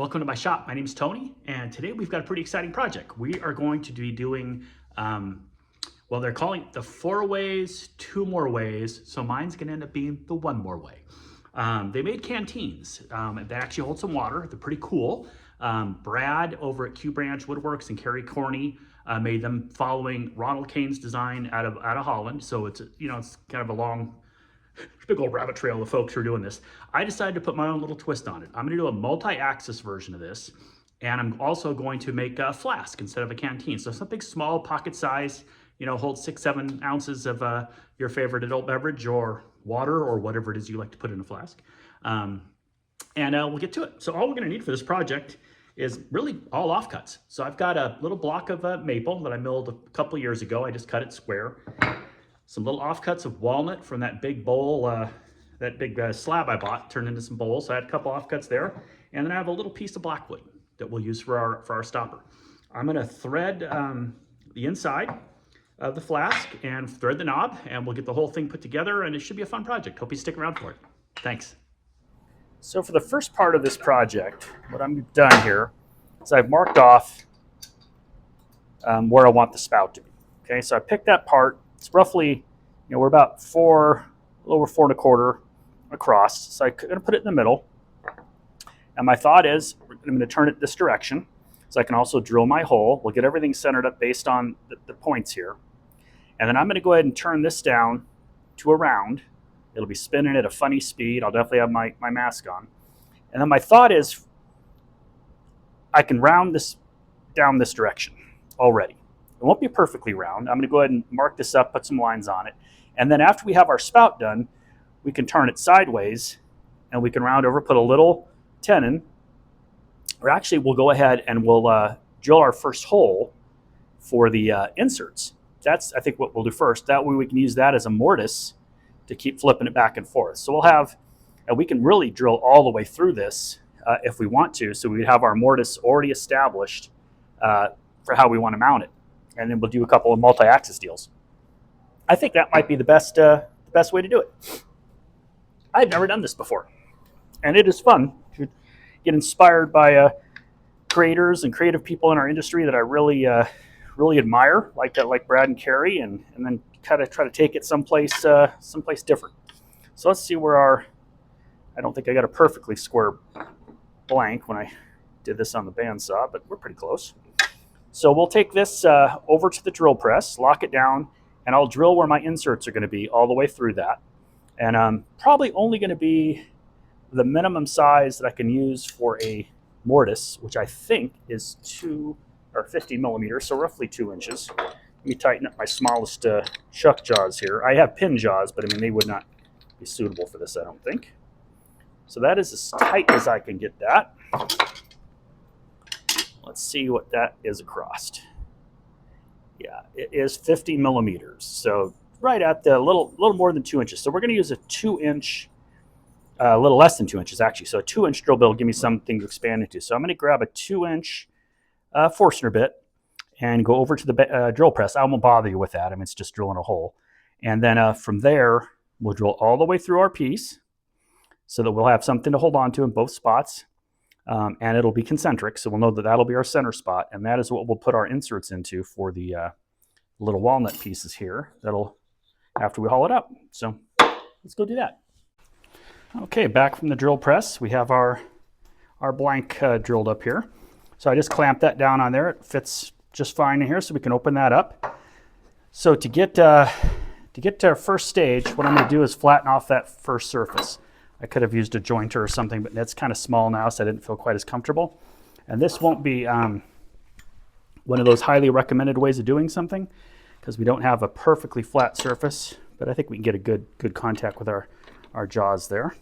Welcome to my shop. My name is Tony, and today we've got a pretty exciting project. We are going to be doing, well, they're calling it the 4 ways, 2 more ways, so mine's gonna end up being the 1 more way. They made canteens. They actually hold some water. They're pretty cool. Brad over at Q Branch Woodworks and Kerry Corney made them following Ronald Kane's design out of Holland. So it's it's kind of a long, big old rabbit trail of folks who are doing this. I decided to put my own little twist on it. I'm going to do a multi-axis version of this, and I'm also going to make a flask instead of a canteen. So something small, pocket size, holds 6-7 ounces of your favorite adult beverage or water or whatever it is you like to put in a flask. And we'll get to it. So all we're going to need for this project is really all offcuts. So I've got a little block of maple that I milled a couple years ago. I just cut it square. Some little offcuts of walnut from that big bowl, that big slab I bought, turned into some bowls. So I had a couple offcuts there. And then I have a little piece of blackwood that we'll use for our stopper. I'm gonna thread the inside of the flask and thread the knob, and we'll get the whole thing put together, and it should be a fun project. Hope you stick around for it. Thanks. So for the first part of this project, what I've done here is I've marked off where I want the spout to be. Okay, so I picked that part. It's roughly, we're about a little over 4 1/4 across. So I'm going to put it in the middle. And my thought is I'm going to turn it this direction so I can also drill my hole. We'll get everything centered up based on the points here. And then I'm going to go ahead and turn this down to a round. It'll be spinning at a funny speed. I'll definitely have my mask on. And then my thought is I can round this down this direction already. It won't be perfectly round. I'm going to go ahead and mark this up, put some lines on it. And then after we have our spout done, we can turn it sideways and we can round over, put a little tenon. Or actually, we'll go ahead and we'll drill our first hole for the inserts. That's, I think, what we'll do first. That way we can use that as a mortise to keep flipping it back and forth. So we'll have, and we can really drill all the way through this if we want to. So we have our mortise already established for how we want to mount it. And then we'll do a couple of multi-axis deals. I think that might be the best way to do it. I've never done this before, and it is fun to get inspired by creators and creative people in our industry that I really admire, like Brad and Kerry, and then kind of try to take it someplace different. So let's see where I don't think I got a perfectly square blank when I did this on the bandsaw, but we're pretty close. So we'll take this over to the drill press, lock it down, and I'll drill where my inserts are going to be all the way through that. And I'm probably only going to be the minimum size that I can use for a mortise, which I think is 50 millimeters, so roughly 2 inches. Let me tighten up my smallest chuck jaws here. I have pin jaws, but I mean, they would not be suitable for this, I don't think. So that is as tight as I can get that. Let's see what that is across. Yeah, it is 50 millimeters. So right at the little more than 2 inches. So we're going to use a 2-inch, a little less than 2 inches actually. So a 2-inch drill bit will give me something to expand into. So I'm going to grab a 2-inch Forstner bit and go over to the drill press. I won't bother you with that. I mean, it's just drilling a hole. And then from there, we'll drill all the way through our piece so that we'll have something to hold on to in both spots. And it'll be concentric, so we'll know that that'll be our center spot, and that is what we'll put our inserts into for the little walnut pieces here. That'll after we haul it up. So let's go do that. Okay, back from the drill press, we have our blank drilled up here. So I just clamped that down on there. It fits just fine in here, so we can open that up. So to get to our first stage, what I'm going to do is flatten off that first surface. I could have used a jointer or something, but it's kind of small now, so I didn't feel quite as comfortable. And this won't be one of those highly recommended ways of doing something because we don't have a perfectly flat surface, but I think we can get a good contact with our jaws there.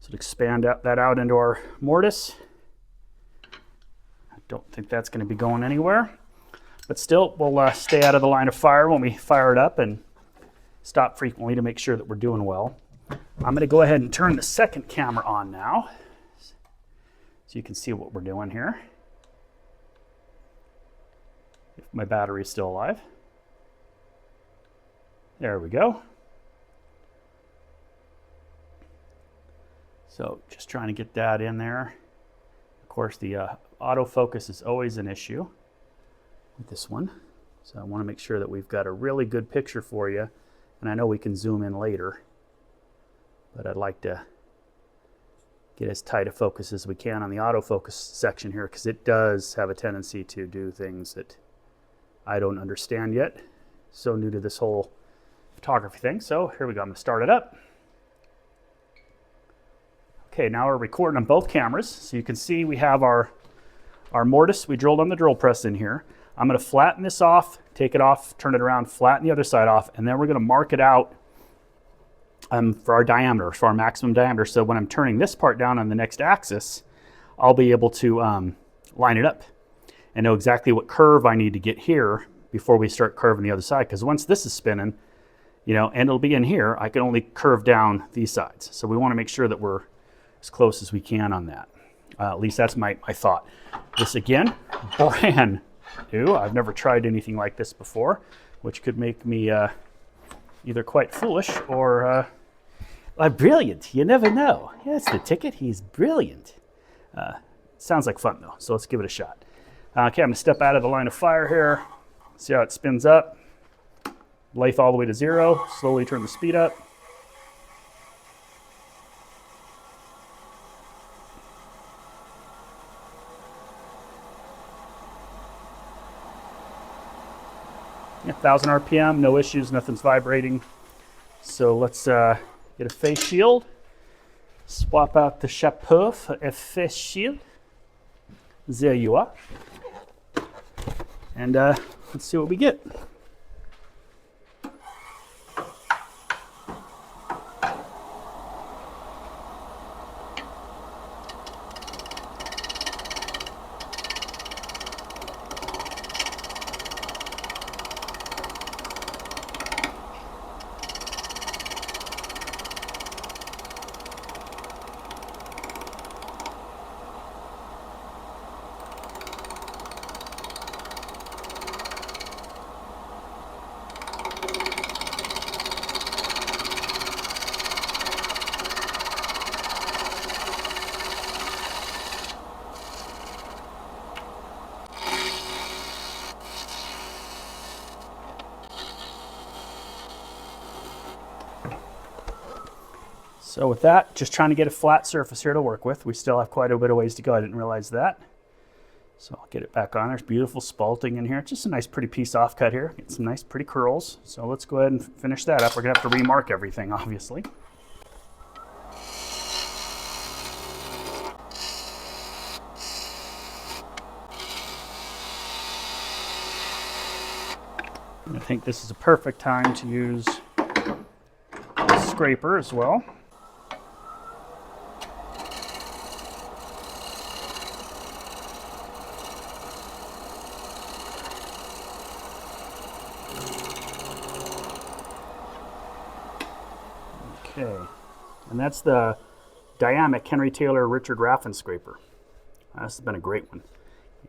So to expand that out into our mortise, I don't think that's going to be going anywhere, but still we'll stay out of the line of fire when we fire it up and stop frequently to make sure that we're doing well. I'm going to go ahead and turn the second camera on now so you can see what we're doing here. If my battery is still alive. There we go. So just trying to get that in there. course, the autofocus is always an issue with this one. So I want to make sure that we've got a really good picture for you. And I know we can zoom in later, but I'd like to get as tight a focus as we can on the autofocus section here, because it does have a tendency to do things that I don't understand yet. So new to this whole photography thing. So here we go. I'm going to start it up. Okay, now we're recording on both cameras. So you can see we have our mortise we drilled on the drill press in here. I'm going to flatten this off, take it off, turn it around, flatten the other side off, and then we're going to mark it out for our diameter, for our maximum diameter. So when I'm turning this part down on the next axis, I'll be able to line it up and know exactly what curve I need to get here before we start curving the other side. Because once this is spinning, you know, and it'll be in here, I can only curve down these sides. So we want to make sure that we're as close as we can on that. At least that's my thought. This again, brand new. I've never tried anything like this before, which could make me either quite foolish or brilliant. You never know. Yeah, that's the ticket. He's brilliant. Sounds like fun though, so let's give it a shot. Okay, I'm gonna step out of the line of fire here. See how it spins up. Lathe all the way to 0. Slowly turn the speed up. Yeah, 1,000 RPM, no issues, nothing's vibrating. So let's get a face shield. Swap out the chapeau for a face shield. There you are. And let's see what we get. So with that, just trying to get a flat surface here to work with. We still have quite a bit of ways to go. I didn't realize that. So I'll get it back on. There's beautiful spalting in here. Just a nice pretty piece offcut here. Get some nice pretty curls. So let's go ahead and finish that up. We're gonna have to remark everything, obviously. I think this is a perfect time to use a scraper as well. Okay, and that's the Dynamic Henry Taylor Richard Raffin scraper. This has been a great one.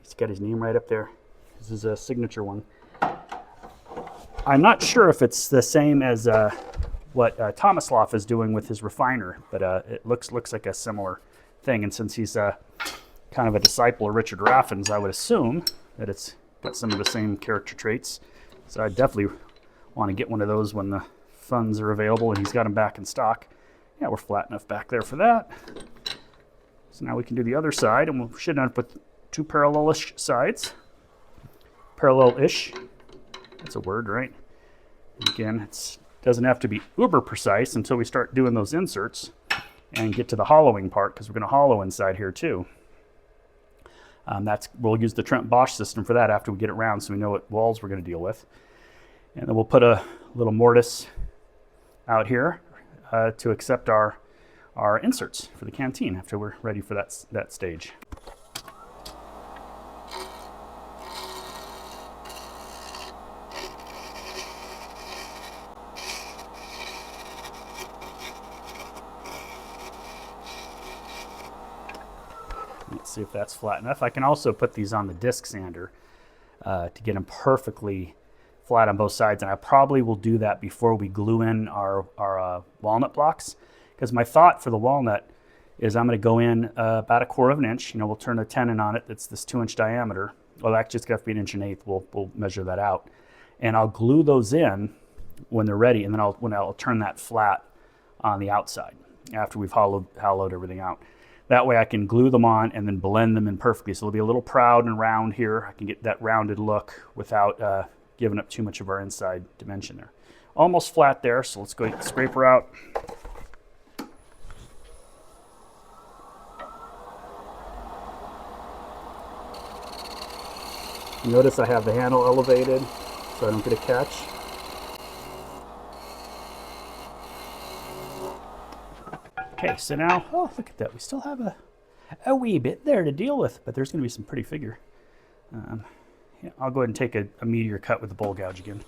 He's got his name right up there. This is a signature one. I'm not sure if it's the same as what Thomas Loff is doing with his refiner, but it looks like a similar thing. And since he's kind of a disciple of Richard Raffin's, I would assume that it's got some of the same character traits. So I definitely want to get one of those when the funds are available and he's got them back in stock. Yeah, we're flat enough back there for that. So now we can do the other side, and we should end up with two parallel-ish sides. Parallel-ish. That's a word, right? Again, it doesn't have to be uber precise until we start doing those inserts and get to the hollowing part, because we're going to hollow inside here too. We'll use the Trent Bosch system for that after we get it round, so we know what walls we're going to deal with. And then we'll put a little mortise out here to accept our inserts for the canteen after we're ready for that stage. Let's see if that's flat enough. I can also put these on the disc sander to get them perfectly flat on both sides, and I probably will do that before we glue in our walnut blocks, because my thought for the walnut is I'm going to go in about 1/4 of an inch. You know, we'll turn a tenon on it that's this 2-inch diameter. Well, actually it's got to be 1 1/8. We'll measure that out. And I'll glue those in when they're ready, and then I'll turn that flat on the outside after we've hollowed everything out. That way I can glue them on and then blend them in perfectly. So it'll be a little proud and round here. I can get that rounded look without giving up too much of our inside dimension there. Almost flat there, so let's go get the scraper out. Notice I have the handle elevated so I don't get a catch. Okay, so now, oh, look at that. We still have a wee bit there to deal with, but there's going to be some pretty figure. Yeah, I'll go ahead and take a meteor cut with the bowl gouge again.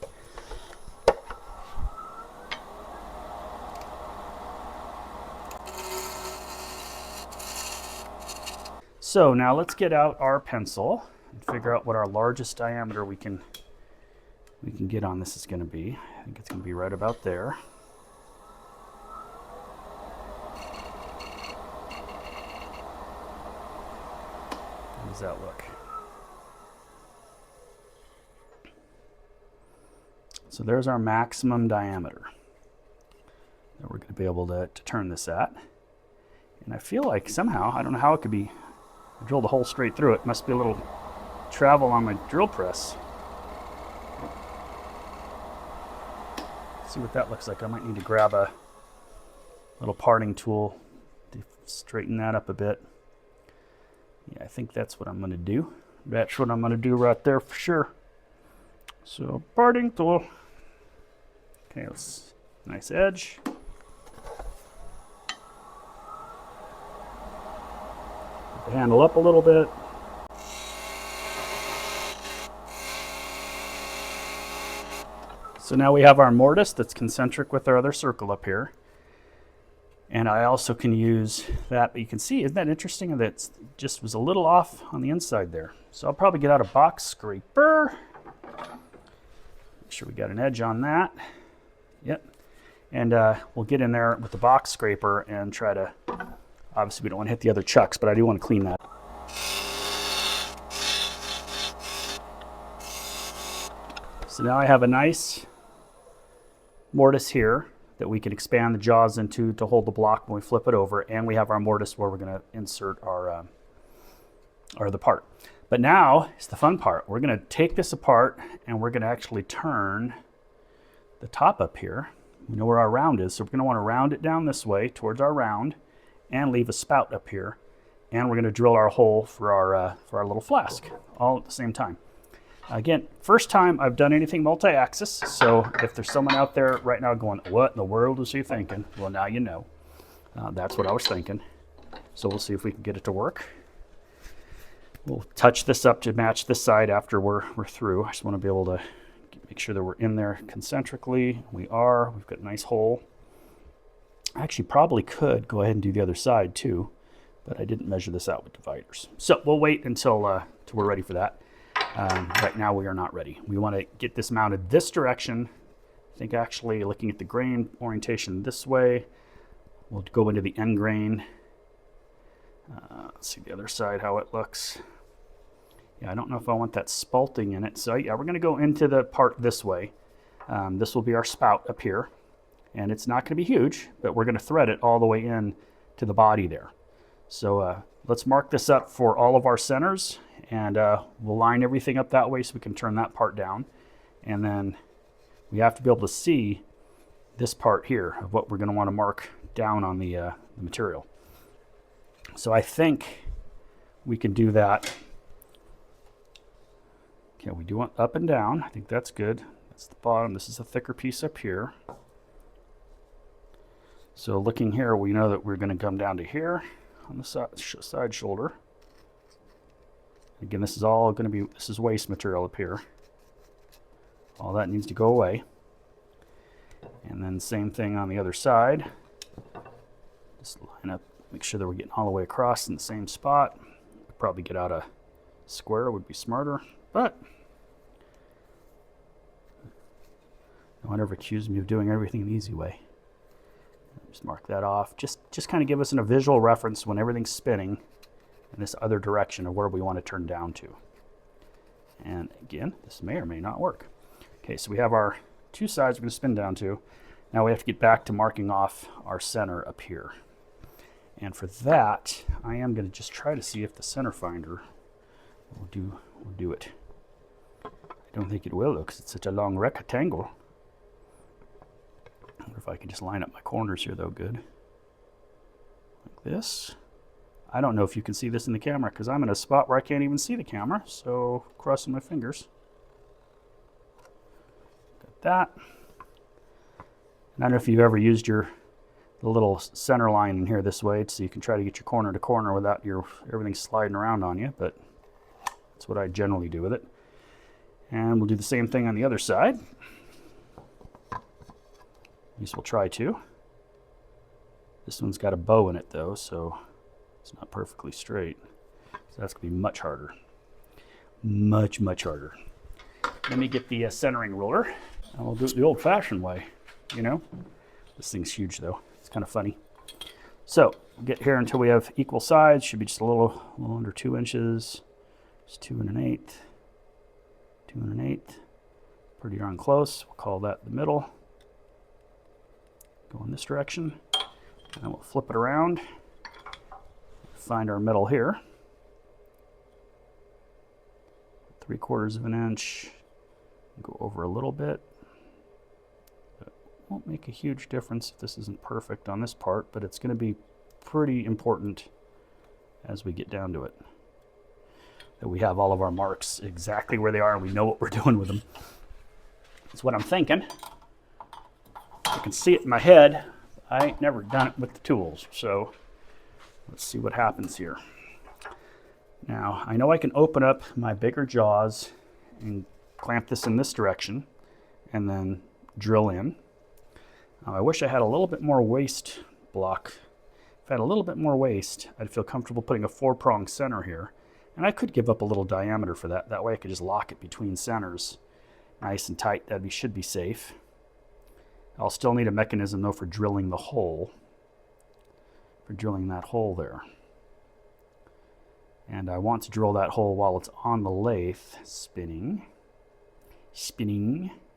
So now let's get out our pencil and figure out what our largest diameter we can get on this is going to be. I think it's going to be right about there. How does that look? So there's our maximum diameter that we're going to be able to turn this at. And I feel like somehow, I don't know how it could be, I drilled a hole straight through it. Must be a little travel on my drill press. Let's see what that looks like. I might need to grab a little parting tool to straighten that up a bit. Yeah, I think that's what I'm going to do. That's what I'm going to do right there for sure. So, parting tool. Okay, let's, nice edge. Put the handle up a little bit. So now we have our mortise that's concentric with our other circle up here. And I also can use that, but you can see, isn't that interesting that it just was a little off on the inside there. So I'll probably get out a box scraper. Make sure we got an edge on that. Yep. And we'll get in there with the box scraper and try to, obviously we don't want to hit the other chucks, but I do want to clean that. So now I have a nice mortise here that we can expand the jaws into to hold the block when we flip it over, and we have our mortise where we're going to insert our the part. But now is the fun part. We're going to take this apart and we're going to actually turn the top up here. We know where our round is, so we're going to want to round it down this way towards our round and leave a spout up here, and we're going to drill our hole for our little flask all at the same time. Again, first time I've done anything multi-axis, so if there's someone out there right now going, what in the world is he thinking? Well, now you know. That's what I was thinking. So we'll see if we can get it to work. We'll touch this up to match this side after we're through. I just want to be able to make sure that we're in there concentrically. We are. We've got a nice hole. I actually probably could go ahead and do the other side too, but I didn't measure this out with dividers. So we'll wait until we're ready for that. Right now we are not ready. We want to get this mounted this direction. I think actually looking at the grain orientation this way, we'll go into the end grain. Let's see the other side how it looks. Yeah, I don't know if I want that spalting in it. So yeah, we're going to go into the part this way. This will be our spout up here, and it's not going to be huge, but we're going to thread it all the way in to the body there. So let's mark this up for all of our centers, and we'll line everything up that way so we can turn that part down. And then we have to be able to see this part here of what we're going to want to mark down on the material. So I think we can do that. Okay, we do want up and down. I think that's good. That's the bottom. This is a thicker piece up here. So looking here, we know that we're going to come down to here on the side shoulder. Again, this is all going to be, this is waste material up here. All that needs to go away. And then same thing on the other side. Just line up, make sure that we're getting all the way across in the same spot. Probably get out a square would be smarter, but no one ever accused me of doing everything the easy way. Just mark that off. Just kind of give us a visual reference when everything's spinning in this other direction of where we want to turn down to. And again, this may or may not work. Okay, so we have our two sides we're going to spin down to. Now we have to get back to marking off our center up here. And for that, I am going to just try to see if the center finder will do it. I don't think it will, because it's such a long rectangle. I wonder if I can just line up my corners here, though, good. Like this. I don't know if you can see this in the camera, because I'm in a spot where I can't even see the camera, so crossing my fingers. Got that. And I don't know if you've ever used the little center line in here this way, so you can try to get your corner to corner without everything sliding around on you, but that's what I generally do with it. And we'll do the same thing on the other side. These we'll try to. This one's got a bow in it though, so it's not perfectly straight. So that's going to be much harder. Much, much harder. Let me get the centering ruler, and we'll do it the old-fashioned way, you know? This thing's huge though. It's kind of funny. So we'll get here until we have equal sides. Should be just a little under 2 inches. It's 2 1/8. 2 1/8. Pretty darn close. We'll call that the middle. Go in this direction. And then we'll flip it around. Find our middle here. 3/4 of an inch. Go over a little bit. It won't make a huge difference if this isn't perfect on this part, but it's going to be pretty important as we get down to it. That we have all of our marks exactly where they are and we know what we're doing with them. That's what I'm thinking. I can see it in my head. I ain't never done it with the tools, so let's see what happens here. Now, I know I can open up my bigger jaws and clamp this in this direction and then drill in. I wish I had a little bit more waste block. If I had a little bit more waste, I'd feel comfortable putting a 4-prong center here. And I could give up a little diameter for that. That way I could just lock it between centers nice and tight. That should be safe. I'll still need a mechanism though for drilling the hole. For drilling that hole there. And I want to drill that hole while it's on the lathe, spinning.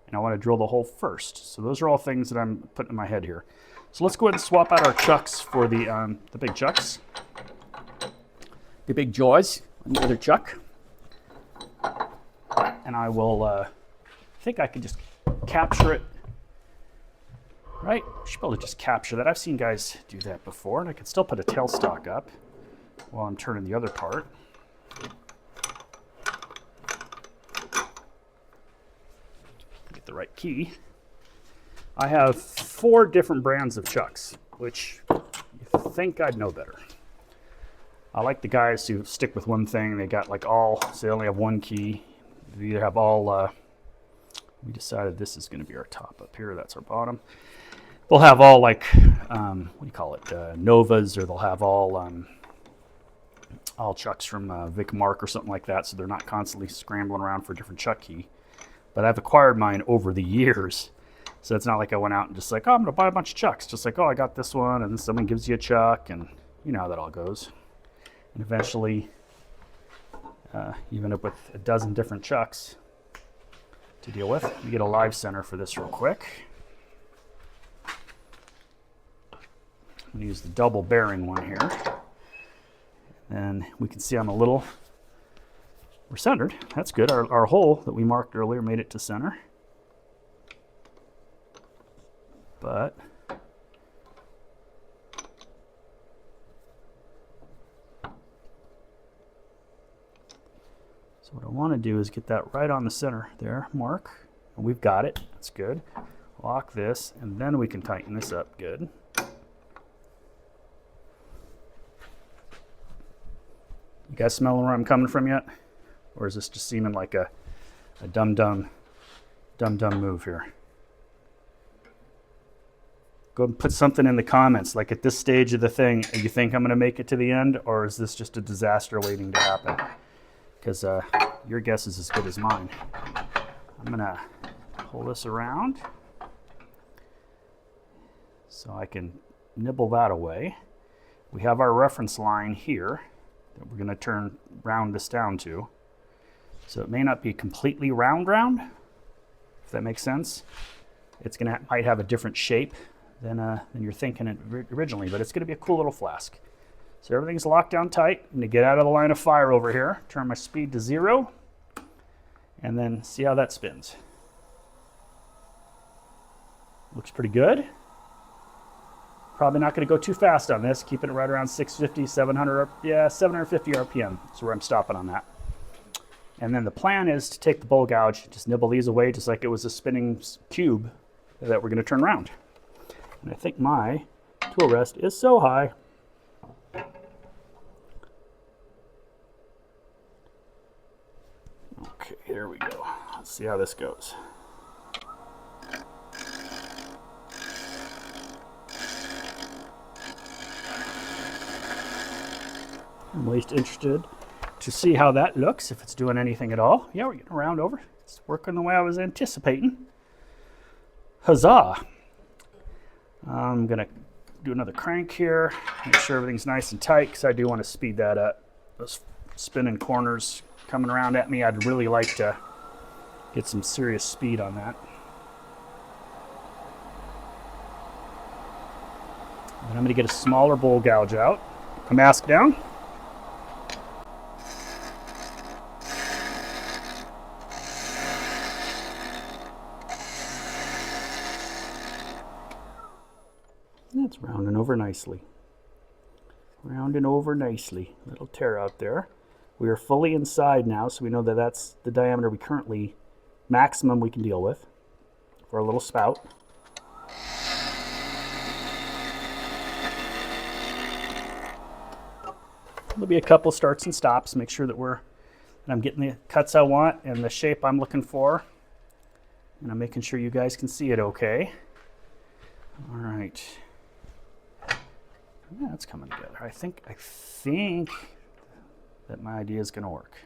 And I want to drill the hole first. So those are all things that I'm putting in my head here. So let's go ahead and swap out our chucks for the big chucks. The big jaws on the other chuck. And I will, I think I can just capture it. Right? I should be able to just capture that. I've seen guys do that before, and I can still put a tailstock up while I'm turning the other part. Get the right key. I have 4 different brands of chucks, which you think I'd know better. I like the guys who stick with one thing. They got like all, so they only have one key. They either have all, we decided this is going to be our top up here. That's our bottom. They'll have all like, what do you call it, Novas, or they'll have all chucks from Vic Mark or something like that, so they're not constantly scrambling around for a different chuck key. But I've acquired mine over the years, so it's not like I went out and just like, oh, I'm going to buy a bunch of chucks. Just like, oh, I got this one, and then someone gives you a chuck, and you know how that all goes. And eventually, you end up with a dozen different chucks to deal with. Let me get a live center for this real quick. I'm going to use the double bearing one here. And we can see I'm we're centered. That's good. Our hole that we marked earlier made it to center. But so what I want to do is get that right on the center there, mark. And we've got it. That's good. Lock this, and then we can tighten this up good. You guys smelling where I'm coming from yet? Or is this just seeming like a dumb move here? Go and put something in the comments, like at this stage of the thing, you think I'm going to make it to the end, or is this just a disaster waiting to happen? Because your guess is as good as mine. I'm going to pull this around so I can nibble that away. We have our reference line here that we're going to round this down to. So it may not be completely round, if that makes sense. It's might have a different shape than you're thinking it originally, but it's going to be a cool little flask. So everything's locked down tight. I'm going to get out of the line of fire over here, turn my speed to 0, and then see how that spins. Looks pretty good. Probably not going to go too fast on this, keeping it right around 650, 700, yeah, 750 RPM. That's where I'm stopping on that. And then the plan is to take the bowl gouge, just nibble these away just like it was a spinning cube that we're going to turn around. And I think my tool rest is so high. Okay, here we go. Let's see how this goes. I'm least interested to see how that looks, if it's doing anything at all. Yeah, we're getting around over. It's working the way I was anticipating. Huzzah! I'm going to do another crank here, make sure everything's nice and tight, because I do want to speed that up. Those spinning corners coming around at me, I'd really like to get some serious speed on that. And I'm going to get a smaller bowl gouge out. A mask down. That's rounding over nicely. Rounding over nicely. Little tear out there. We are fully inside now, so we know that that's the diameter we currently, maximum we can deal with for a little spout. There'll be a couple starts and stops. Make sure that I'm getting the cuts I want and the shape I'm looking for. And I'm making sure you guys can see it okay. All right. Yeah, it's coming together. I think that my idea is going to work.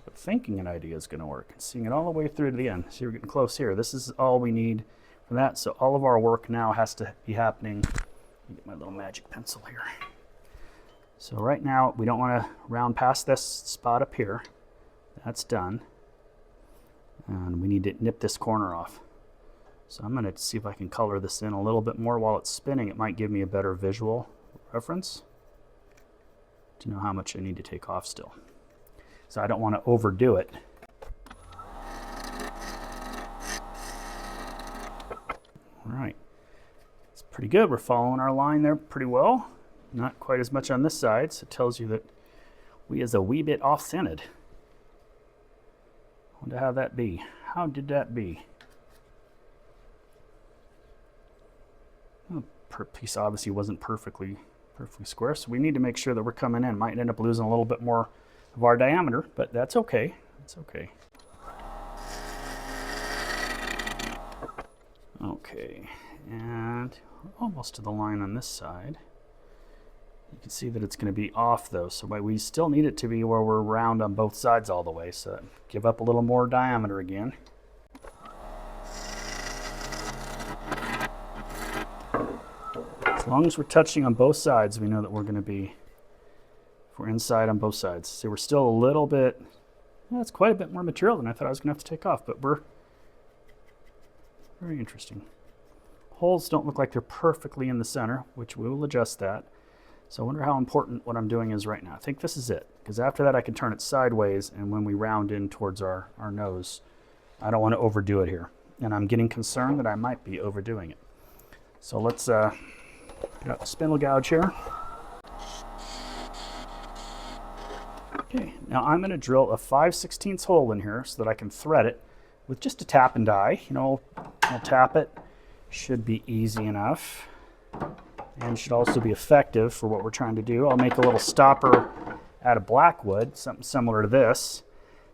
But thinking an idea is going to work. Seeing it all the way through to the end. See, we're getting close here. This is all we need from that. So all of our work now has to be happening. Let me get my little magic pencil here. So right now, we don't want to round past this spot up here. That's done. And we need to nip this corner off. So I'm going to see if I can color this in a little bit more while it's spinning. It might give me a better visual reference to know how much I need to take off still. So I don't want to overdo it. All right. It's pretty good. We're following our line there pretty well. Not quite as much on this side, so it tells you that we is a wee bit off-centered. Wonder how that be. How did that be? Per piece obviously wasn't perfectly square, so we need to make sure that we're coming in. Might end up losing a little bit more of our diameter, but that's okay. That's okay. Okay, and almost to the line on this side. You can see that it's going to be off though, so we still need it to be where we're round on both sides all the way, so give up a little more diameter again. As long as we're touching on both sides, we know that we're going to be, if we're inside on both sides. See, we're still a little bit, well, it's quite a bit more material than I thought I was going to have to take off, but we're very interesting. Holes don't look like they're perfectly in the center, which we will adjust that. So I wonder how important what I'm doing is right now. I think this is it, because after that I can turn it sideways, and when we round in towards our nose, I don't want to overdo it here. And I'm getting concerned that I might be overdoing it. So let's get out the spindle gouge here. Okay, now I'm going to drill a 5/16 hole in here so that I can thread it with just a tap and die. You know, I'll tap it. Should be easy enough. And should also be effective for what we're trying to do. I'll make a little stopper out of black wood, something similar to this.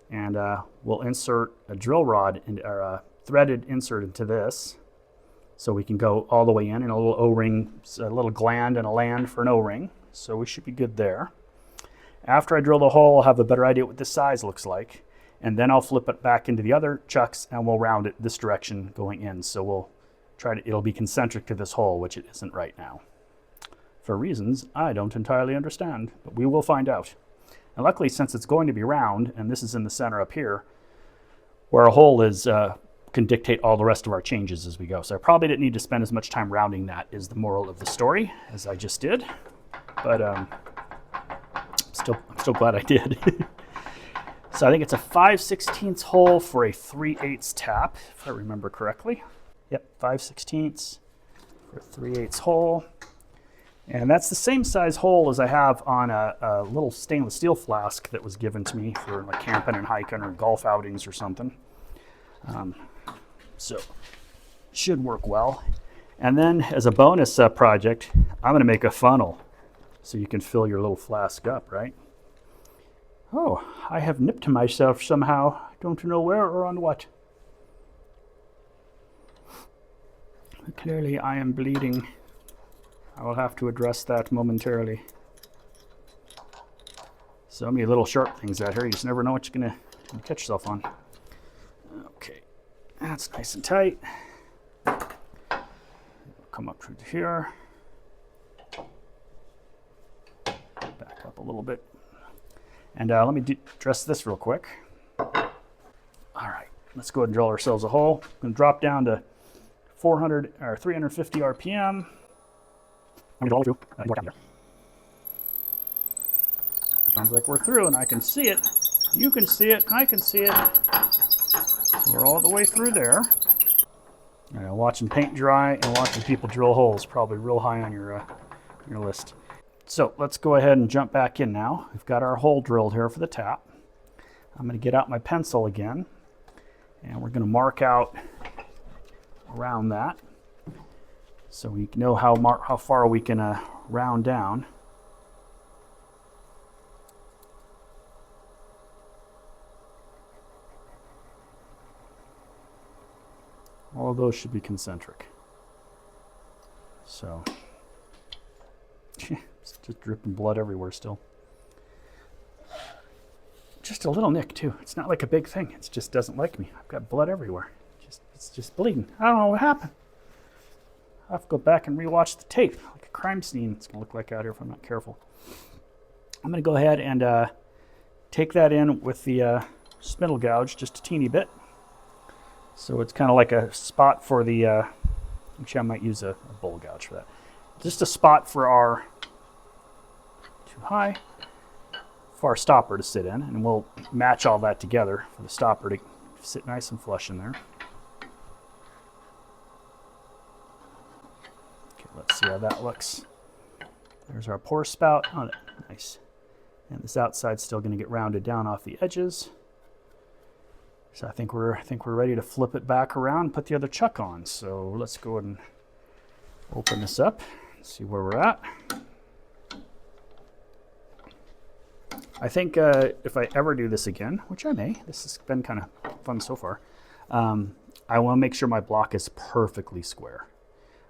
And we'll insert a drill rod, or a threaded insert into this. So we can go all the way in, and a little O-ring, a little gland and a land for an O-ring. So we should be good there. After I drill the hole, I'll have a better idea what this size looks like. And then I'll flip it back into the other chucks, and we'll round it this direction going in. So we'll it'll be concentric to this hole, which it isn't right now. For reasons I don't entirely understand, but we will find out. And luckily, since it's going to be round, and this is in the center up here, where a hole is, can dictate all the rest of our changes as we go. So I probably didn't need to spend as much time rounding that, is the moral of the story, as I just did. But I'm still glad I did. So I think it's a 5/16 hole for a 3/8 tap, if I remember correctly. Yep, 5/16 for a 3/8 hole. And that's the same size hole as I have on a little stainless steel flask that was given to me for like camping and hiking or golf outings or something. So should work well. And then as a bonus project, I'm going to make a funnel so you can fill your little flask up, right? Oh, I have nipped myself somehow. Don't know where or on what. Clearly I am bleeding. I will have to address that momentarily. So many little sharp things out here. You just never know what you're gonna catch yourself on. Okay, that's nice and tight. Come up through here. Back up a little bit. And let me address this real quick. All right, let's go ahead and drill ourselves a hole. I'm gonna drop down to 400 or 350 RPM. I'm going to drill through. Down here. Sounds like we're through, and I can see it. You can see it, and I can see it. So we're all the way through there. Watching paint dry and watching people drill holes, probably real high on your list. So let's go ahead and jump back in now. We've got our hole drilled here for the tap. I'm going to get out my pencil again, and we're going to mark out around that, so we know how far we can round down. All of those should be concentric. So, it's just dripping blood everywhere still. Just a little nick too. It's not like a big thing. It just doesn't like me. I've got blood everywhere. It's just bleeding. I don't know what happened. I have to go back and rewatch the tape. Like a crime scene it's going to look like out here if I'm not careful. I'm going to go ahead and take that in with the spindle gouge just a teeny bit. So it's kind of like a spot for the, actually I might use a bowl gouge for that. Just a spot for our, too high, for our stopper to sit in. And we'll match all that together for the stopper to sit nice and flush in there. Let's see how that looks. There's our pour spout. Oh, nice. And this outside's still going to get rounded down off the edges. So I think we're ready to flip it back around and put the other chuck on. So let's go ahead and open this up and see where we're at. I think if I ever do this again, which I may, this has been kind of fun so far, I want to make sure my block is perfectly square.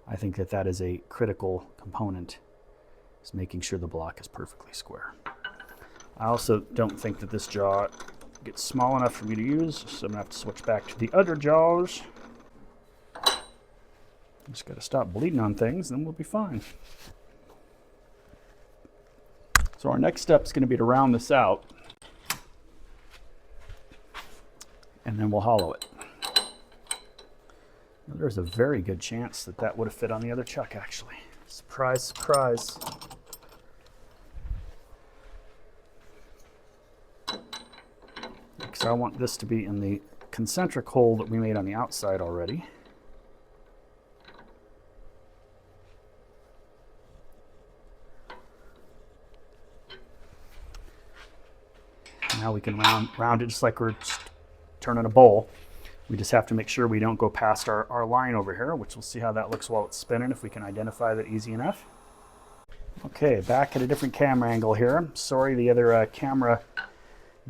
I think that is a critical component, is making sure the block is perfectly square. I also don't think that this jaw gets small enough for me to use, so I'm going to have to switch back to the other jaws. Just got to stop bleeding on things, then we'll be fine. So our next step is going to be to round this out, and then we'll hollow it. There's a very good chance that that would have fit on the other chuck, actually. Surprise, surprise. Because I want this to be in the concentric hole that we made on the outside already. Now we can round it just like we're turning a bowl. We just have to make sure we don't go past our line over here, which we'll see how that looks while it's spinning, if we can identify that easy enough. Okay, back at a different camera angle here. Sorry the other camera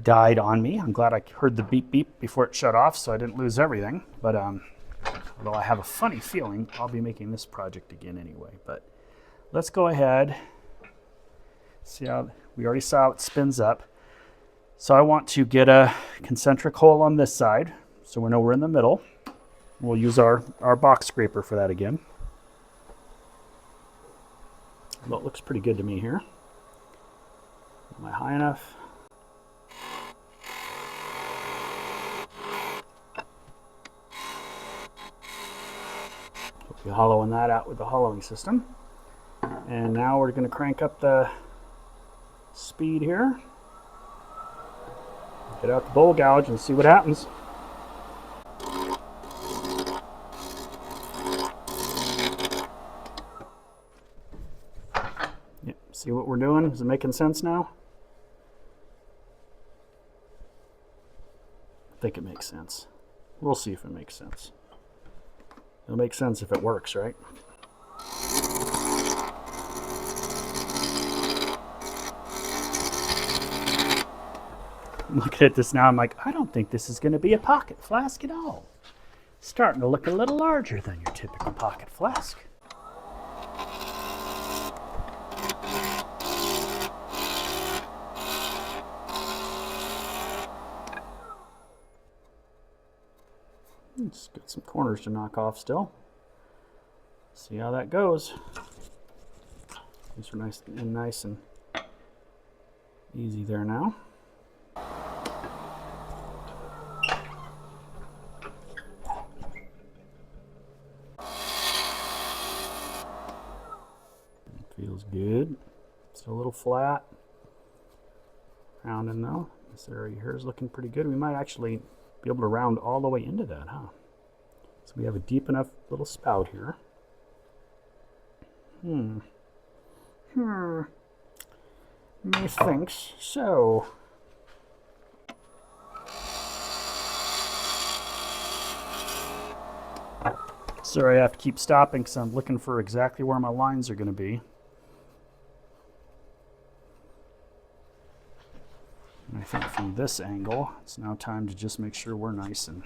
died on me. I'm glad I heard the beep beep before it shut off so I didn't lose everything. But although I have a funny feeling I'll be making this project again anyway. But let's go ahead. See how we already saw how it spins up. So I want to get a concentric hole on this side, so we know we're in the middle. We'll use our box scraper for that again. Well, it looks pretty good to me here. Am I high enough? We'll be hollowing that out with the hollowing system. And now we're going to crank up the speed here. Get out the bowl gouge and see what happens. Yep, see what we're doing? Is it making sense now? I think it makes sense. We'll see if it makes sense. It'll make sense if it works, right? I'm looking at this now, I'm like, I don't think this is going to be a pocket flask at all. It's starting to look a little larger than your typical pocket flask. It's got some corners to knock off still. See how that goes. These are nice and easy there now. Feels good. It's a little flat. Rounding though. This area here is looking pretty good. We might actually be able to round all the way into that, huh? So we have a deep enough little spout here. Methinks so. Sorry, I have to keep stopping because I'm looking for exactly where my lines are going to be. And I think from this angle, it's now time to just make sure we're nice and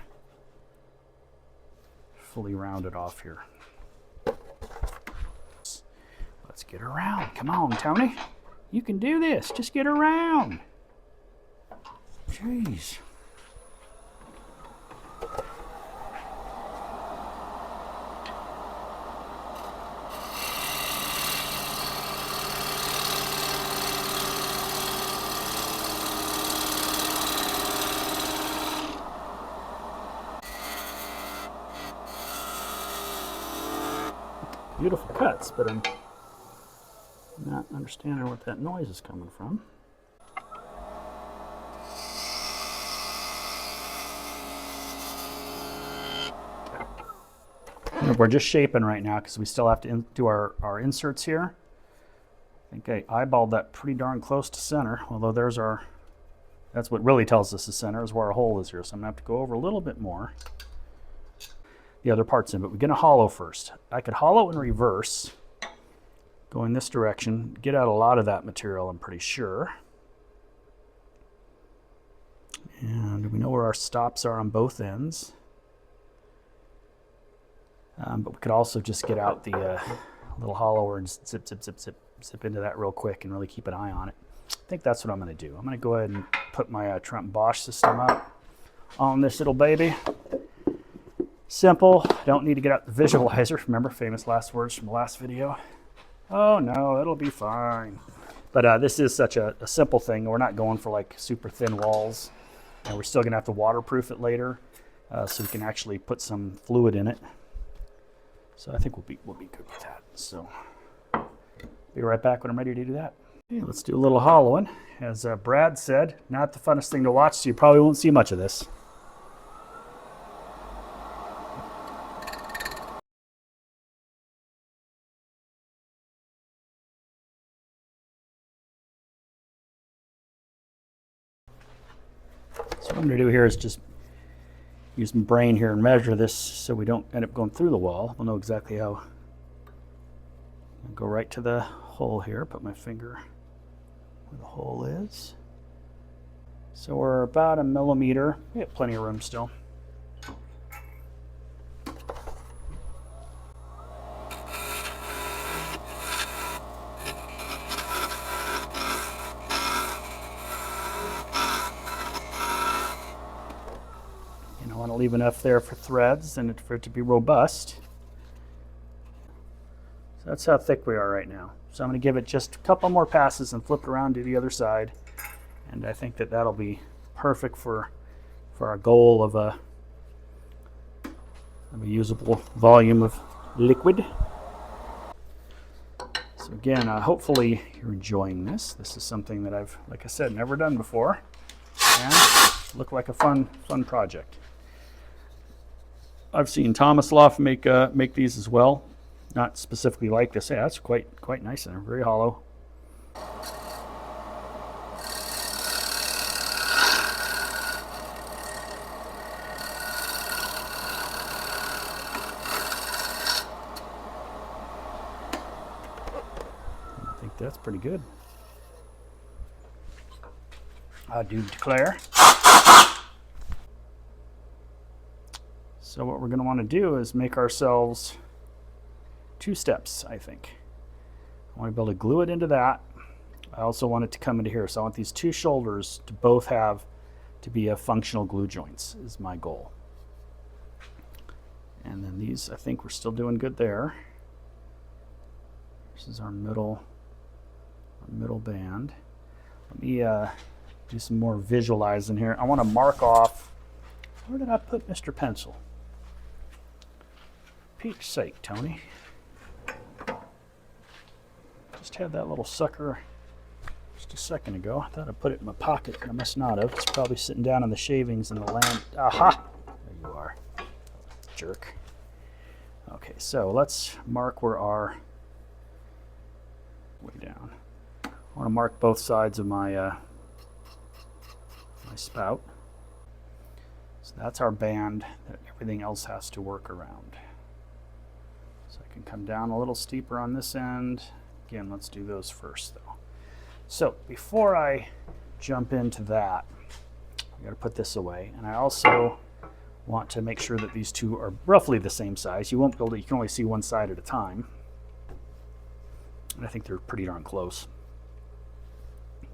fully rounded off here. Let's get around. Come on, Tony. You can do this. Just get around. Jeez. Beautiful cuts, but I'm not understanding what that noise is coming from. We're just shaping right now because we still have to do our inserts here. I think I eyeballed that pretty darn close to center, although that's what really tells us the center is where our hole is here. So I'm going to have to go over a little bit more. The other parts in, but we're going to hollow first. I could hollow in reverse, go in this direction, get out a lot of that material, I'm pretty sure. And we know where our stops are on both ends. But we could also just get out the little hollower and zip into that real quick and really keep an eye on it. I think that's what I'm going to do. I'm going to go ahead and put my Trump Bosch system up on this little baby. Simple, don't need to get out the visualizer. Remember, famous last words from the last video. Oh no, it'll be fine. But this is such a simple thing. We're not going for like super thin walls. And we're still gonna have to waterproof it later so we can actually put some fluid in it. So I think we'll be good with that. So be right back when I'm ready to do that. Okay, let's do a little hollowing. As Brad said, not the funnest thing to watch, so you probably won't see much of this. So what I'm going to do here is just use my brain here and measure this so we don't end up going through the wall. We'll know exactly how. I'll go right to the hole here, put my finger where the hole is. So we're about 1 millimeter. We have plenty of room still. want to leave enough there for threads and for it to be robust. So that's how thick we are right now. So I'm going to give it just a couple more passes and flip it around to the other side. And I think that that'll be perfect for our goal of a usable volume of liquid. So again, hopefully you're enjoying this. This is something that I've, like I said, never done before. And looked like a fun project. I've seen Thomas Loft make these as well. Not specifically like this. Yeah, that's quite nice and very hollow. I think that's pretty good. I do declare. So what we're going to want to do is make ourselves 2 steps, I think. I want to be able to glue it into that. I also want it to come into here. So I want these 2 shoulders to both have to be a functional glue joints is my goal. And then these, I think we're still doing good there. This is our middle band. Let me do some more visualizing here. I want to mark off, where did I put Mr. Pencil? Pete's sake, Tony. Just had that little sucker just a second ago. I thought I put it in my pocket, but I must not have. It's probably sitting down on the shavings in the land. Aha! There you are. Jerk. Okay, so let's mark where our way down. I want to mark both sides of my my spout. So that's our band that everything else has to work around. So I can come down a little steeper on this end. Again, let's do those first though. So before I jump into that, I got to put this away. And I also want to make sure that these 2 are roughly the same size. You won't be able to, you can only see one side at a time. And I think they're pretty darn close.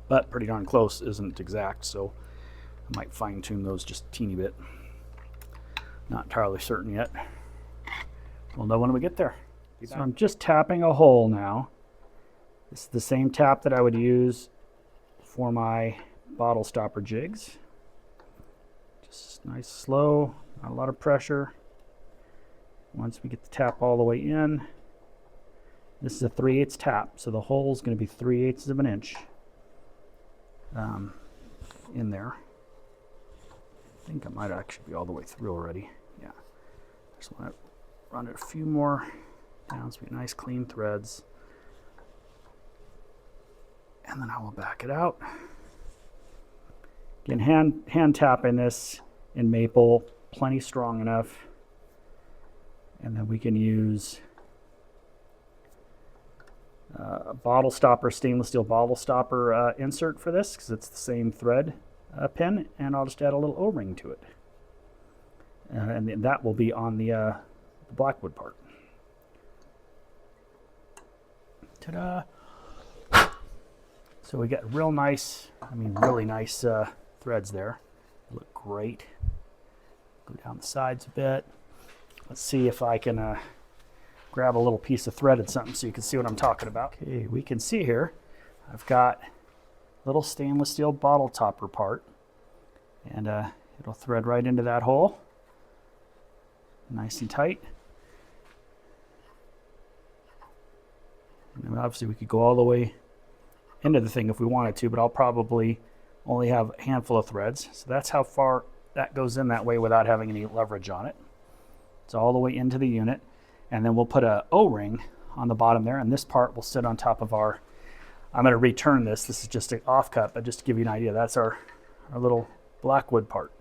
But pretty darn close isn't exact, so I might fine tune those just a teeny bit. Not entirely certain yet. We'll know when we get there. So I'm just tapping a hole now. This is the same tap that I would use for my bottle stopper jigs. Just nice, slow, not a lot of pressure. Once we get the tap all the way in, this is a 3/8 tap, so the hole is going to be 3/8 of an inch in there. I think I might actually be all the way through already. Yeah. Just want to run it a few more down so we get nice clean threads. And then I will back it out. Again, hand tapping this in maple, plenty strong enough. And then we can use a bottle stopper, stainless steel bottle stopper insert for this because it's the same thread pin, and I'll just add a little O-ring to it. And then that will be on the blackwood part. Ta-da! So we got real nice, really nice threads there. They look great. Go down the sides a bit. Let's see if I can grab a little piece of threaded something so you can see what I'm talking about. Okay, we can see here, I've got a little stainless steel bottle topper part, and it'll thread right into that hole. Nice and tight. And obviously we could go all the way into the thing if we wanted to, but I'll probably only have a handful of threads. So that's how far that goes in that way without having any leverage on it. It's all the way into the unit. And then we'll put a O-ring on the bottom there, and this part will sit on top of our, I'm going to return this. This is just an offcut, but just to give you an idea, that's our little blackwood part.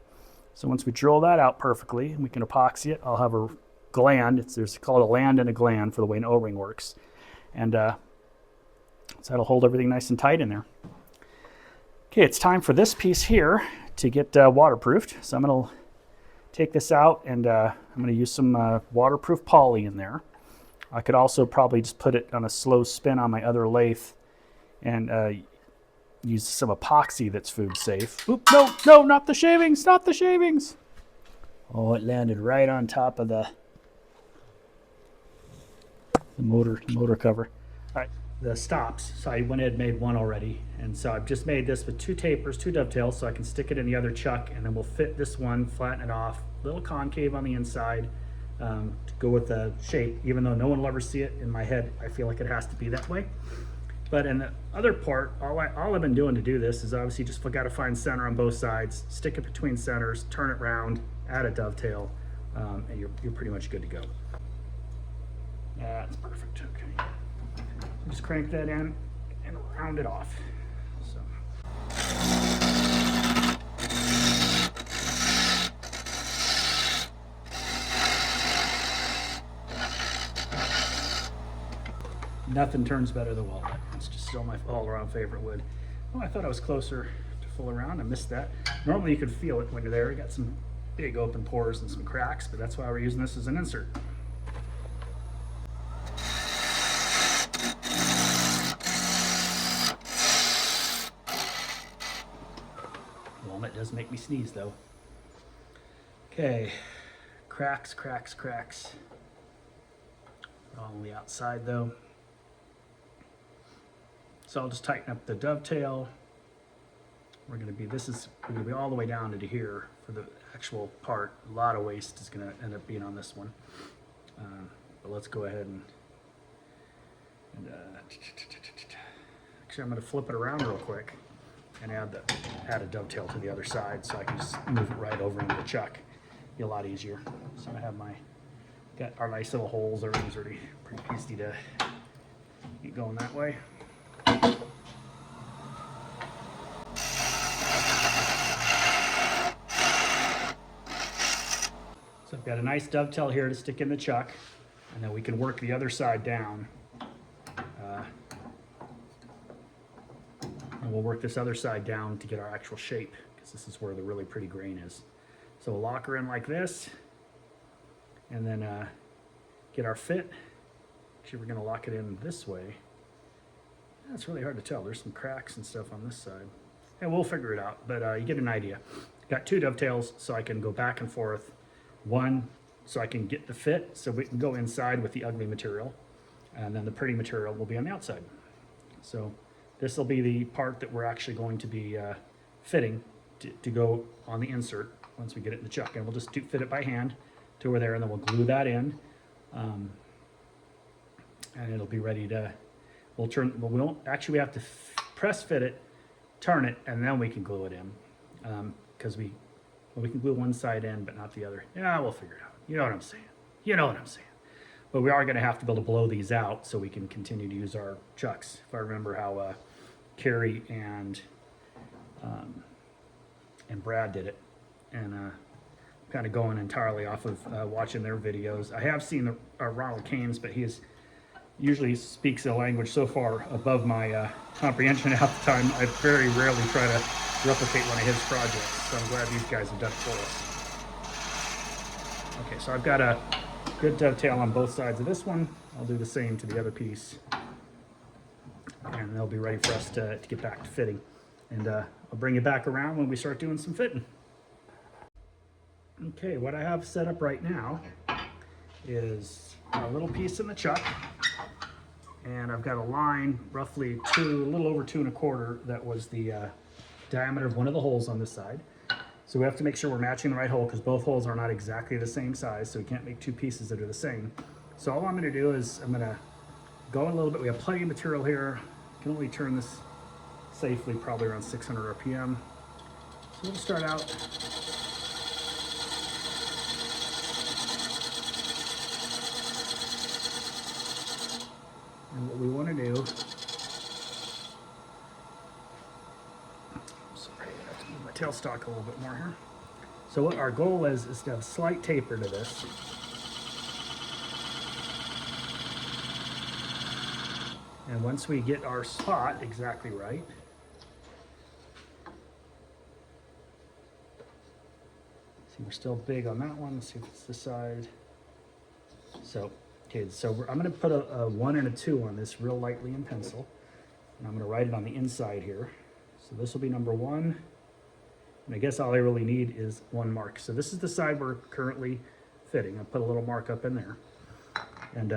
So once we drill that out perfectly, and we can epoxy it, I'll have a gland. There's called a land and a gland for the way an O-ring works. And so that'll hold everything nice and tight in there. Okay, it's time for this piece here to get waterproofed. So I'm going to take this out, and I'm going to use some waterproof poly in there. I could also probably just put it on a slow spin on my other lathe and use some epoxy that's food safe. Oop, no, not the shavings, not the shavings. Oh, it landed right on top of the motor cover. All right, the stops. So I went ahead and made one already. And so I've just made this with 2 tapers, 2 dovetails, so I can stick it in the other chuck, and then we'll fit this one, flatten it off, a little concave on the inside to go with the shape, even though no one will ever see it. In my head, I feel like it has to be that way. But in the other part, all I've been doing to do this is obviously just got to find center on both sides, stick it between centers, turn it round, add a dovetail, and you're pretty much good to go. That's perfect. Okay, just crank that in and round it off. So. Nothing turns better than walnut. It's just still my all-around favorite wood. Oh, I thought I was closer to full around. I missed that. Normally you can feel it when you're there. You got some big open pores and some cracks, but that's why we're using this as an insert. Walnut does make me sneeze though. Okay, cracks. All on the outside though. So I'll just tighten up the dovetail. We're gonna be all the way down to here for the actual part. A lot of waste is gonna end up being on this one. But let's go ahead and actually I'm gonna flip it around real quick and add a dovetail to the other side so I can just move it right over into the chuck. Be a lot easier. So I have got our nice little holes. Everything's already pretty easy to get going that way. So I've got a nice dovetail here to stick in the chuck, and then we can work the other side down. And we'll work this other side down to get our actual shape, because this is where the really pretty grain is. So we'll lock her in like this, and then get our fit. Actually, we're going to lock it in this way. It's really hard to tell. There's some cracks and stuff on this side. And we'll figure it out, but you get an idea. Got 2 dovetails so I can go back and forth. One, so I can get the fit, so we can go inside with the ugly material, and then the pretty material will be on the outside. So this will be the part that we're actually going to be fitting to go on the insert once we get it in the chuck. And we'll just fit it by hand to over there, and then we'll glue that in. And it'll be ready to, we have to press fit it, turn it, and then we can glue it in. Because we can glue one side in, but not the other. Yeah, we'll figure it out. You know what I'm saying. But we are going to have to be able to blow these out so we can continue to use our chucks. If I remember how Carrie and Brad did it, and kind of going entirely off of watching their videos. I have seen Ronald Kane's, but he usually speaks a language so far above my comprehension half the time. I very rarely try to replicate one of his projects, so I'm glad these guys have done it for us. Okay, so I've got a good dovetail on both sides of this one. I'll do the same to the other piece, and they'll be ready for us to get back to fitting. And I'll bring you back around when we start doing some fitting. Okay, what I have set up right now is a little piece in the chuck, and I've got a line roughly a little over 2 1/4. That was the diameter of one of the holes on this side. So we have to make sure we're matching the right hole, because both holes are not exactly the same size, so we can't make 2 pieces that are the same. So all I'm going to do is I'm going to go in a little bit. We have plenty of material here. I can only turn this safely probably around 600 RPM. So we'll start out. And what we want to do, sorry, I have to move my tailstock a little bit more here. So what our goal is to have a slight taper to this. And once we get our spot exactly right, see, we're still big on that one. Let's see if it's this side. So, okay, so I'm going to put a 1 and a 2 on this real lightly in pencil. And I'm going to write it on the inside here. So this will be number 1, And I guess all I really need is one mark. So this is the side we're currently fitting. I put a little mark up in there. And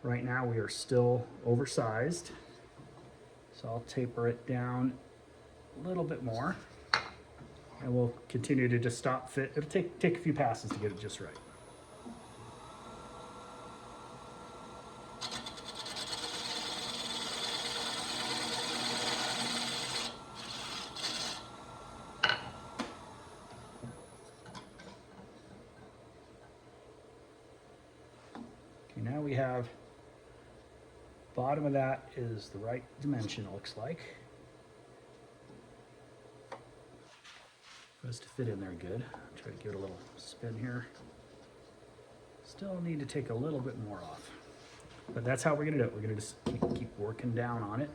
right now we are still oversized. So I'll taper it down a little bit more. And we'll continue to just stop fit. It'll take a few passes to get it just right. Okay, now we have, bottom of that is the right dimension, it looks like. For us to fit in there good. Try to give it a little spin here. Still need to take a little bit more off. But that's how we're gonna do it. We're gonna just keep working down on it.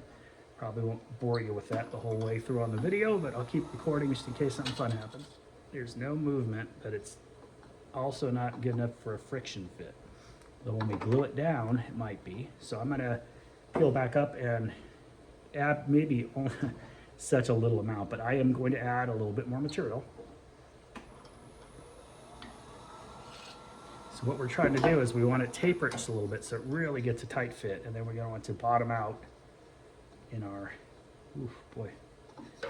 Probably won't bore you with that the whole way through on the video, but I'll keep recording just in case something fun happens. There's no movement, but it's also not good enough for a friction fit. Though when we glue it down, it might be. So I'm gonna peel back up and add maybe only such a little amount, but I am going to add a little bit more material. So what we're trying to do is we want to taper it just a little bit so it really gets a tight fit, and then we're going to want to bottom out in our, oof, boy,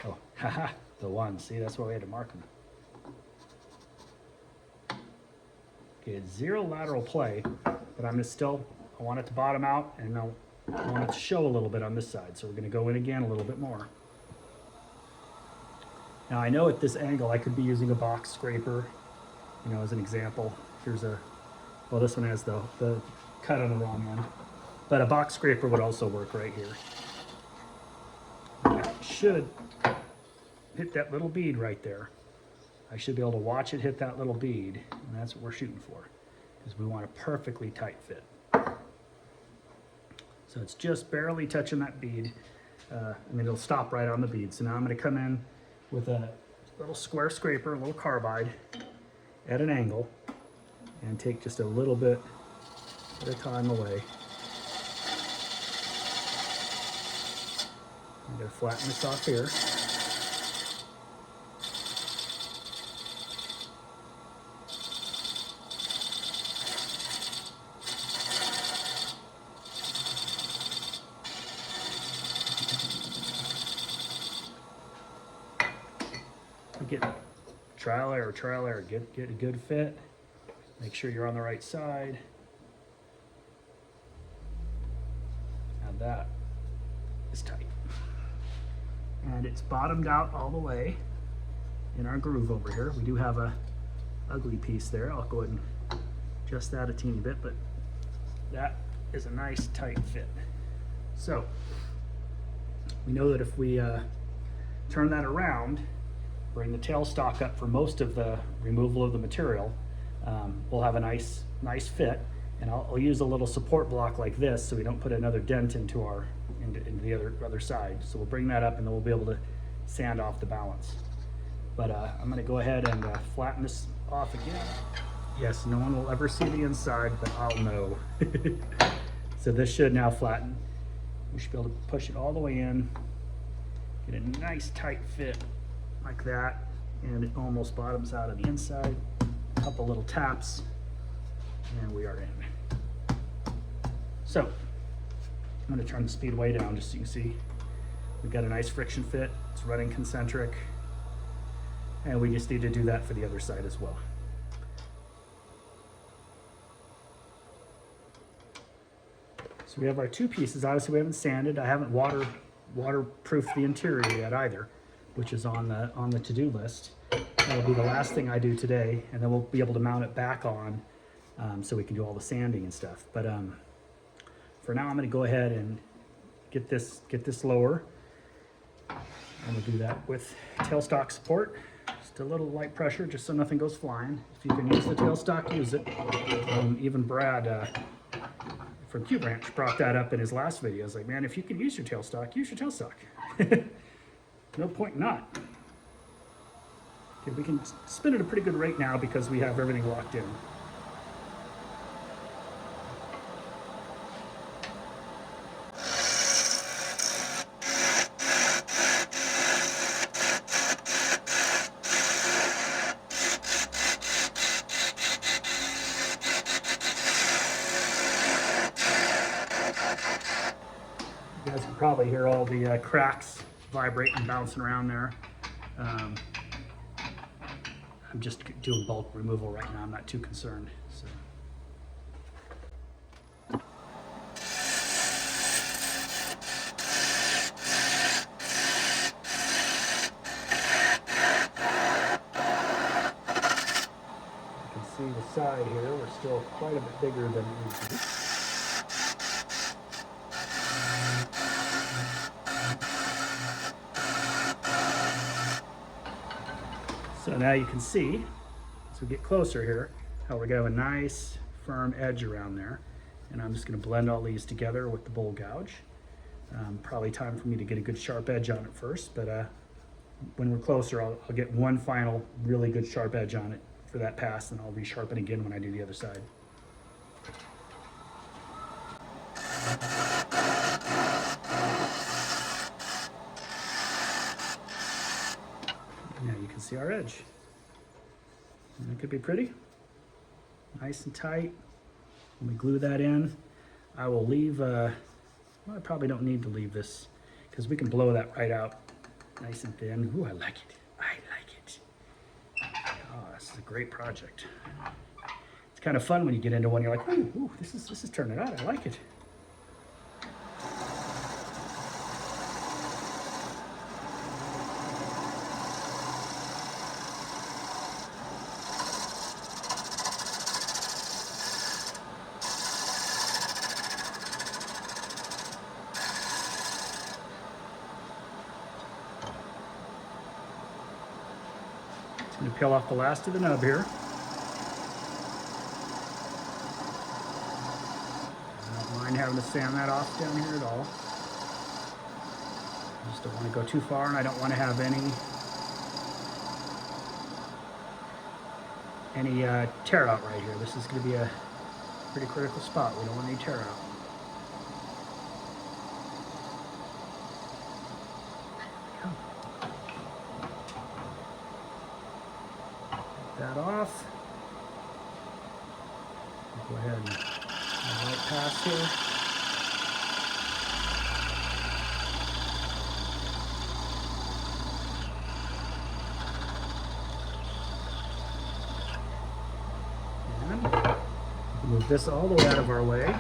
oh, haha, the one, see, that's why we had to mark them. Okay, it's zero lateral play, but I'm just still, I want it to bottom out, and I want it to show a little bit on this side, so we're going to go in again a little bit more. Now I know at this angle I could be using a box scraper, you know, as an example. Here's a, well, this one has the cut on the wrong end, but a box scraper would also work right here. And it should hit that little bead right there. I should be able to watch it hit that little bead, and that's what we're shooting for, because we want a perfectly tight fit. So it's just barely touching that bead. I mean, it'll stop right on the bead. So now I'm going to come in with a little square scraper, a little carbide at an angle, and take just a little bit at a time away. I'm going to flatten this off here. Get trial error, get a good fit. Make sure you're on the right side. Now that is tight. And it's bottomed out all the way in our groove over here. We do have a ugly piece there. I'll go ahead and adjust that a teeny bit, but that is a nice tight fit. So we know that if we turn that around, bring the tailstock up for most of the removal of the material, we'll have a nice fit. And I'll use a little support block like this so we don't put another dent into the other side. So we'll bring that up, and then we'll be able to sand off the balance. But I'm going to go ahead and flatten this off again. Yes, no one will ever see the inside, but I'll know. So this should now flatten. We should be able to push it all the way in, get a nice tight fit like that, and it almost bottoms out on the inside. A couple little taps, and we are in. So I'm going to turn the speed way down just so you can see we've got a nice friction fit. It's running concentric, and we just need to do that for the other side as well. So we have our two pieces. Obviously we haven't sanded. I haven't waterproofed the interior yet either, which is on the to-do list. That'll be the last thing I do today, and then we'll be able to mount it back on so we can do all the sanding and stuff. But for now, I'm going to go ahead and get this lower. I'm going to do that with tailstock support. Just a little light pressure, just so nothing goes flying. If you can use the tailstock, use it. Even Brad from Q Branch brought that up in his last video. I was like, man, if you can use your tailstock, use your tailstock. No point not. Okay, we can spin at a pretty good rate now because we have everything locked in. probably hear all the cracks vibrating, bouncing around there. I'm just doing bulk removal right now. I'm not too concerned. So. You can see the side here. We're still quite a bit bigger than it needs to be. So now you can see, as we get closer here, how we're going to have a nice firm edge around there. And I'm just going to blend all these together with the bowl gouge. Probably time for me to get a good sharp edge on it first, but when we're closer, I'll get one final really good sharp edge on it for that pass, and I'll resharpen again when I do the other side. Now you can see our edge. And it could be pretty, nice and tight. When we glue that in, I will leave, well, I probably don't need to leave this because we can blow that right out nice and thin. Ooh, I like it. I like it. Oh, this is a great project. It's kind of fun when you get into one. You're like, ooh, this is turning out. I like it. I'm going to peel off the last of the nub here. I don't mind having to sand that off down here at all. I just don't want to go too far, and I don't want to have any tear out right here. This is going to be a pretty critical spot. We don't want any tear out. That off. Go ahead and right past here. And move this all the way out of our way. I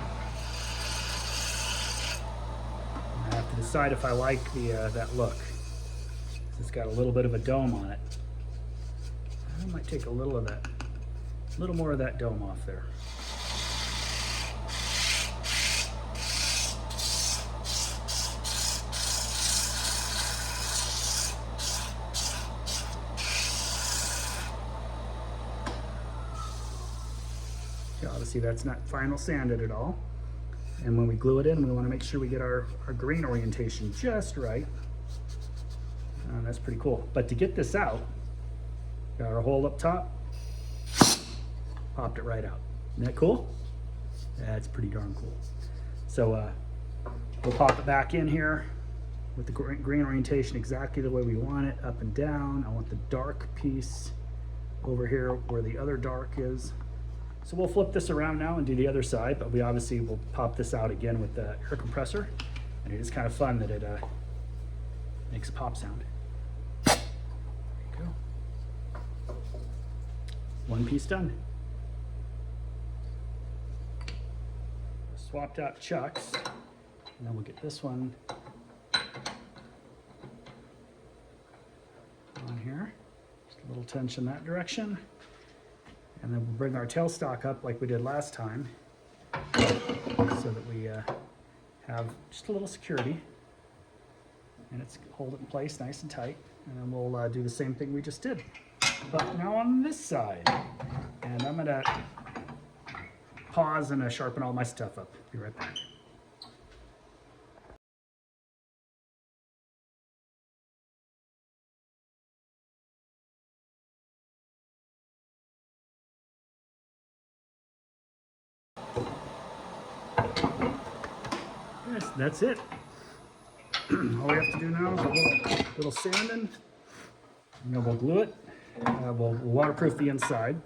have to decide if I like that look. It's got a little bit of a dome on it. I might take a little more of that dome off there. So obviously that's not final sanded at all. And when we glue it in, we want to make sure we get our grain orientation just right. That's pretty cool. But to get this out, got our hole up top, popped it right out. Isn't that cool? That's pretty darn cool. So we'll pop it back in here with the grain orientation exactly the way we want it, up and down. I want the dark piece over here where the other dark is. So we'll flip this around now and do the other side, but we obviously will pop this out again with the air compressor. And it is kind of fun that it makes a pop sound. One piece done. Swapped out chucks, and then we'll get this one on here. Just a little tension that direction. And then we'll bring our tailstock up like we did last time so that we have just a little security. And it's hold it in place nice and tight. And then we'll do the same thing we just did. But now on this side, and I'm gonna pause and sharpen all my stuff up. Be right back. Yes, that's it. All we have to do now is a little sanding, and then we'll glue it. We'll waterproof the inside,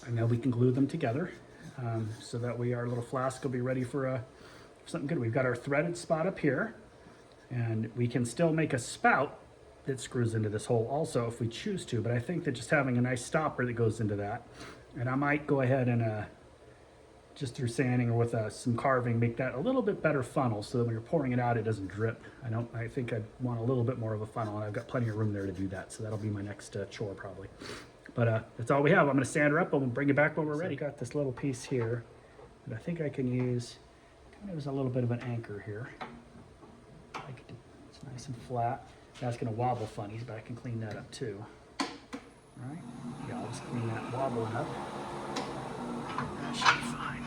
and then we can glue them together so that way our little flask will be ready for something good. We've got our threaded spot up here, and we can still make a spout that screws into this hole also if we choose to, but I think that just having a nice stopper that goes into that, and I might go ahead and just through sanding or with some carving, make that a little bit better funnel so that when you're pouring it out, it doesn't drip. I think I want a little bit more of a funnel, and I've got plenty of room there to do that, so that'll be my next chore probably. But that's all we have. I'm gonna sand her up and we'll bring it back when we're ready. Got this little piece here that I think I can use kind of as a little bit of an anchor here. It's nice and flat. That's gonna wobble funny, but I can clean that up too. All right, yeah, I'll just clean that wobbling up. That should be fine.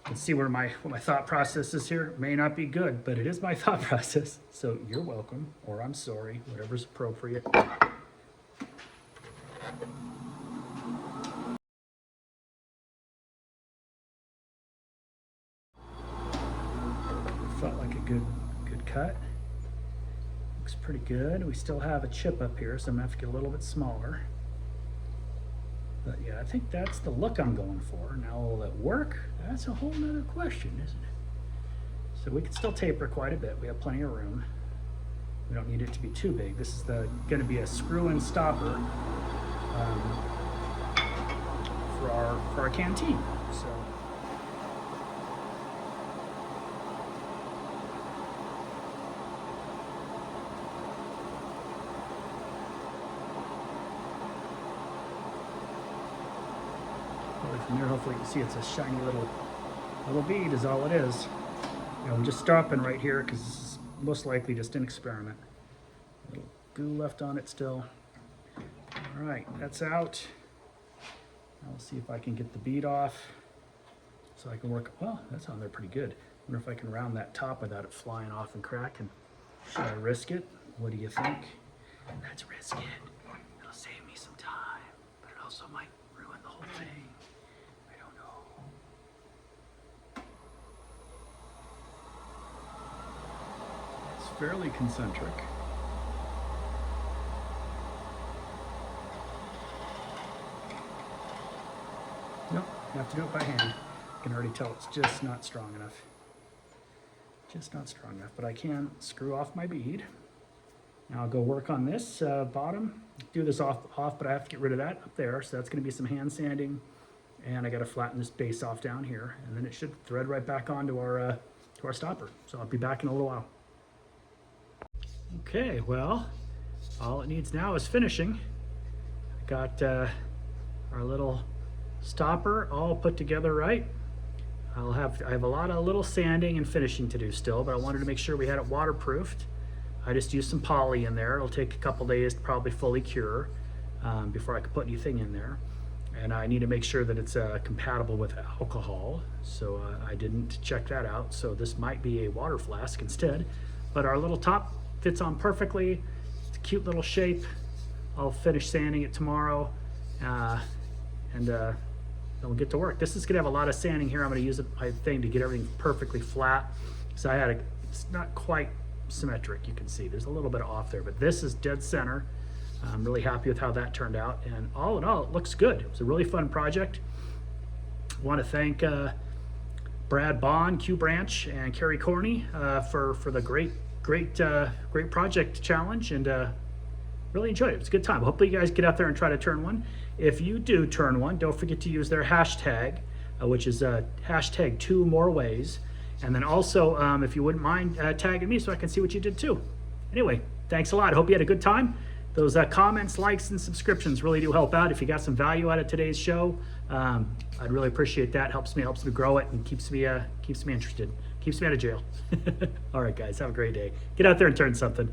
Let's see where what my thought process is here. It may not be good, but it is my thought process. So you're welcome, or I'm sorry, whatever's appropriate. Felt like a good cut. Looks pretty good. We still have a chip up here, so I'm gonna have to get a little bit smaller. But yeah, I think that's the look I'm going for. Now, will it work? That's a whole nother question, isn't it? So we can still taper quite a bit. We have plenty of room. We don't need it to be too big. This is going to be a screw-in stopper for our canteen. So. From there, hopefully you can see it's a shiny little bead is all it is. You know, I'm just stopping right here because this is most likely just an experiment. A little goo left on it still. All right, that's out. Now we'll see if I can get the bead off so I can work. Well, that's on there pretty good. I wonder if I can round that top without it flying off and cracking. Should I risk it? What do you think? Let's risk it. It'll save me some time, but it also might ruin the whole thing. Fairly concentric. Nope, you have to do it by hand. I can already tell it's just not strong enough. Just not strong enough, but I can screw off my bead. Now I'll go work on this bottom. Do this off, but I have to get rid of that up there, so that's gonna be some hand sanding, and I gotta flatten this base off down here, and then it should thread right back onto our stopper. So I'll be back in a little while. Okay, well, all it needs now is finishing. I got our little stopper all put together right. I have a lot of little sanding and finishing to do still, but I wanted to make sure we had it waterproofed. I just used some poly in there. It'll take a couple days to probably fully cure before I can put anything in there. And I need to make sure that it's compatible with alcohol, so I didn't check that out. So this might be a water flask instead, but our little top fits on perfectly. It's a cute little shape. I'll finish sanding it tomorrow, and then we'll get to work. This is gonna have a lot of sanding here. I'm gonna use my thing to get everything perfectly flat. So it's not quite symmetric. You can see there's a little bit off there, but this is dead center. I'm really happy with how that turned out, and all in all, it looks good. It was a really fun project. I want to thank Brad Bond, Q Branch, and Carrie Corney for the great project challenge, and really enjoyed it. It was a good time. Hopefully you guys get out there and try to turn one. If you do turn one, don't forget to use their hashtag, which is hashtag 2moreways. And then also, if you wouldn't mind tagging me so I can see what you did too. Anyway, thanks a lot. Hope you had a good time. Those comments, likes, and subscriptions really do help out. If you got some value out of today's show, I'd really appreciate that. Helps me grow it, and keeps me interested. Keeps me out of jail. All right, guys, have a great day. Get out there and turn something.